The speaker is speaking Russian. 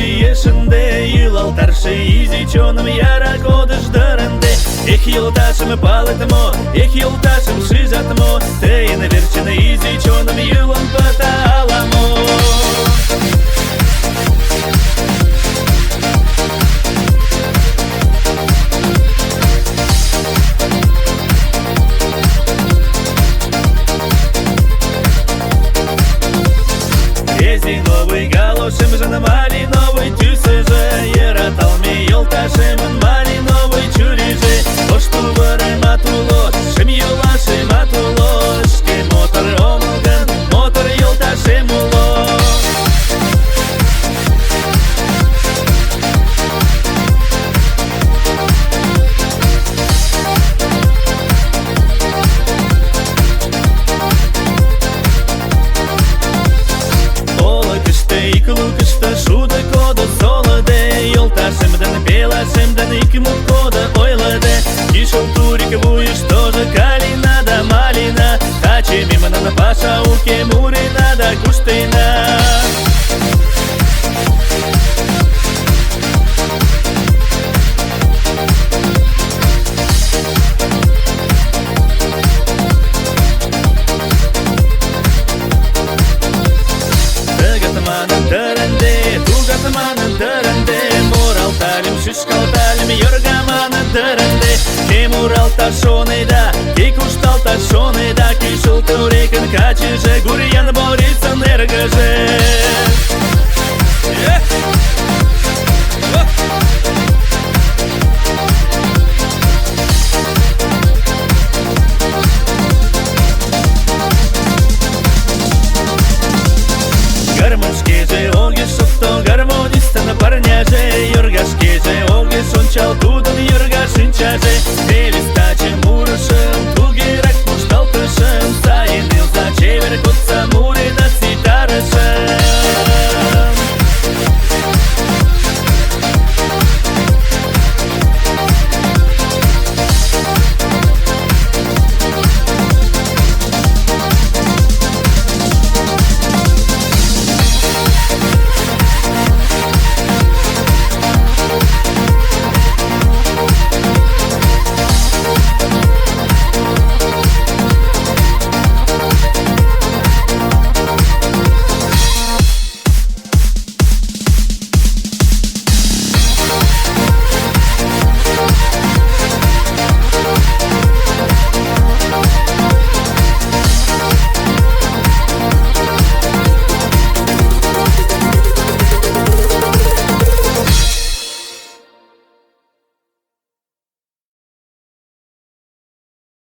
ешінде, юлал таршы изичоным яра кодыждарынды. Эх, юлташым палытмо, эх, юлташым шижатмо, тейн верчины изичоным юлан паталамо. Резиновый галошем же на малиновый тюсе же, ераталми юлташем малиновый чуриже. Ошту бары матуло, шем юлаши матуло, шке мотор омылган, мотор юлташем уло. Лукышта шуда кода солоде, юлташемден пелашемден икмут кода ойладе. Кишел турик буешь тоже калина да малина, тачи мимо на паша уке мурина да куштина. Шишкалталим йоргаманы дырынды, кем урал ташоны да, ки куштал ташоны да, кишыл турекін качыжы, гурьян борицын эргыжы.